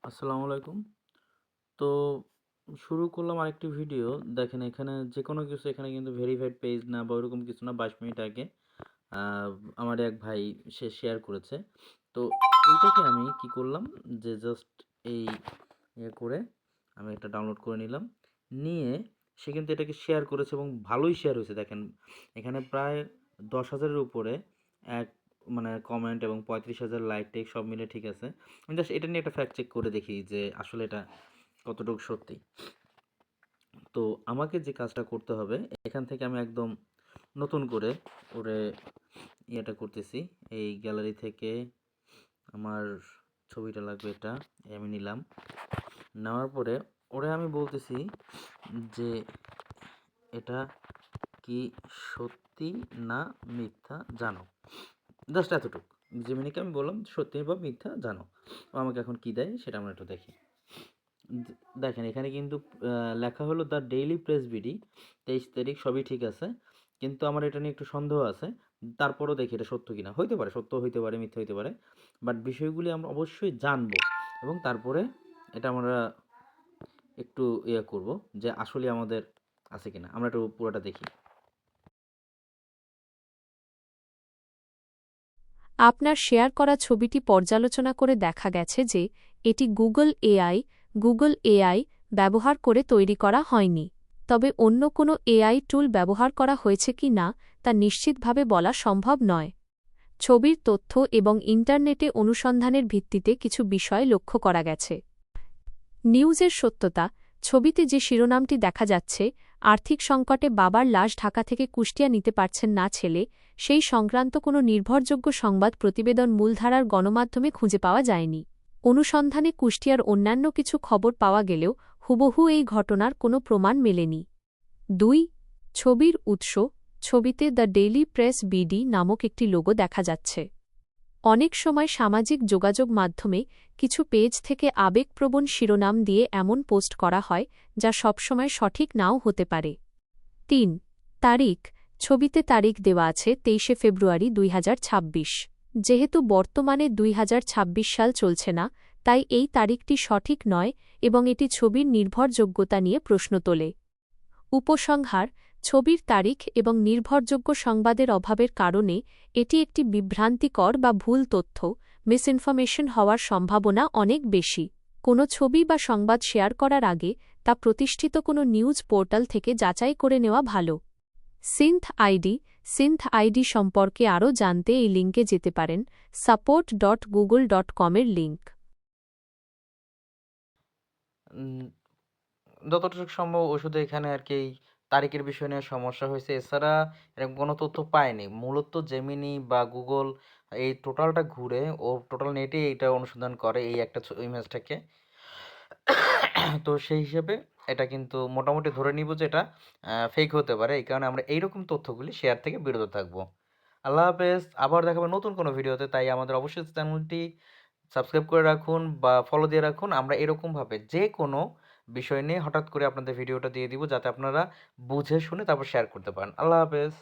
আসসালামু আলাইকুম। তো শুরু করলাম আরেকটি ভিডিও। দেখেন এখানে যেকোনো কিছু এখানে কিন্তু ভেরিফাইড পেজ না বা ওইরকম কিছু না। ২২ মিনিট আগে আ আমার এক ভাই সে শেয়ার করেছে। তো এইটাকে আমি কি করলাম যে জাস্ট এই করে আমি এটা ডাউনলোড করে নিলাম। নিয়ে সে কিন্তু এটাকে শেয়ার করেছে এবং ভালোই শেয়ার হয়েছে দেখেন। এখানে প্রায় ১০,০০০ এর উপরে এক মানে কমেন্ট এবং ৩৫,০০০ লাইক টেক সব মিলে ঠিক আছে। আমি জাস্ট এটা নিয়ে একটা ফ্যাক্ট চেক করে দেখি যে আসলে এটা কতটুকু সত্যি। তো আমাকে যে কাজটা করতে হবে এখান থেকে আমি একদম নতুন করে ওরে ইয়েটা করতেছি। এই গ্যালারি থেকে আমার ছবিটা লাগবে এটা আমি নিলাম। নেওয়ার পরে ওরে আমি বলতেছি যে এটা কি সত্যি না মিথ্যা জানো। জাস্ট এতটুকু। জেমিনিকে আমি বললাম সত্যি বা মিথ্যা জানো। ও আমাকে এখন কি দেয় সেটা আমরা একটু দেখি। দেখেন এখানে কিন্তু লেখা হলো দ্য ডেইলি প্রেস বিডি ২৩ তারিখ সবই ঠিক আছে। কিন্তু আমার এটা নিয়ে একটু সন্দেহ আছে। তারপরও দেখি এটা সত্য কিনা। হইতে পারে, সত্য হইতে পারে, মিথ্যা হইতে পারে। বাট বিষয়গুলি আমরা অবশ্যই জানবো এবং তারপরে এটা আমরা একটু করব যে আসলে আমাদের আছে কিনা। আমরা একটু পুরোটা দেখি। আপনার শেয়ার করা ছবিটি পর্যালোচনা করে দেখা গেছে যে এটি গুগল এআই ব্যবহার করে তৈরি করা হয়নি। তবে অন্য কোনো এআই টুল ব্যবহার করা হয়েছে কি না তা নিশ্চিতভাবে বলা সম্ভব নয়। ছবির তথ্য এবং ইন্টারনেটে অনুসন্ধানের ভিত্তিতে কিছু বিষয় লক্ষ্য করা গেছে। নিউজের সত্যতা, ছবিতে যে শিরোনামটি দেখা যাচ্ছে, আর্থিক সংকটে বাবার লাশ ঢাকা থেকে কুষ্টিয়া নিতে পারছেন না ছেলে, সেই সংক্রান্ত কোনো নির্ভরযোগ্য সংবাদ প্রতিবেদন মূলধারার গণমাধ্যমে খুঁজে পাওয়া যায়নি। অনুসন্ধানে কুষ্টিয়ার অন্যান্য কিছু খবর পাওয়া গেলেও হুবহু এই ঘটনার কোনো প্রমাণ মেলেনি। ২. ছবির উৎস, ছবিতে দ্য ডেইলি প্রেস বিডি নামক একটি লোগো দেখা যাচ্ছে। অনেক সময় সামাজিক যোগাযোগ মাধ্যমে কিছু পেজ থেকে আবেগপ্রবণ শিরোনাম দিয়ে এমন পোস্ট করা হয় যা সবসময় সঠিক নাও হতে পারে। ৩. তারিখ, ছবিতে তারিখ দেওয়া আছে ২৩ ফেব্রুয়ারি ২০২৬। যেহেতু বর্তমানে ২০২৬ সাল চলছে না, তাই এই তারিখটি সঠিক নয় এবং এটি ছবির নির্ভরযোগ্যতা নিয়ে প্রশ্ন তোলে। উপসংহার, ছবির তারিখ এবং নির্ভরযোগ্য সংবাদের অভাবের কারণে এটি একটি বিভ্রান্তিকর বা ভুল তথ্য মিসইনফরমেশন হওয়ার সম্ভাবনা অনেক বেশি। কোনো ছবি বা সংবাদ শেয়ার করার আগে তা প্রতিষ্ঠিত কোনো নিউজ পোর্টাল থেকে যাচাই করে নেওয়া ভালো। সিন্থ আইডি সম্পর্কে আরও জানতে এই লিঙ্কে যেতে পারেন support.google.com এর লিঙ্ক। উম যতটুকু সম্ভব ও শুধু এখানে আরকি এই তারিখের বিষয় নিয়ে সমস্যা হয়েছে। এছাড়া এরকম কোনো তথ্য পায়নি। মূলত জেমিনি বা গুগল এই টোটালটা ঘুরে ও টোটাল নেটেই এইটা অনুসন্ধান করে এই একটা ইমেজটাকে। তো সেই হিসেবে এটা কিন্তু মোটামুটি ধরে নিব যে এটা ফেক হতে পারে। এই কারণে আমরা এইরকম তথ্যগুলি শেয়ার থেকে বিরত থাকবো। আল্লাহ হাফেজ। আবার দেখা হবে নতুন কোনো ভিডিওতে। তাই আমাদের অবশ্যই চ্যানেলটি সাবস্ক্রাইব করে রাখুন বা ফলো দিয়ে রাখুন। আমরা এরকমভাবে যেকোনো বিষয় নিয়ে হঠাৎ করে আপনাদের ভিডিওটা দিয়ে দিব যাতে আপনারা বুঝে শুনে তারপর শেয়ার করতে পারেন। আল্লাহ হাফেজ।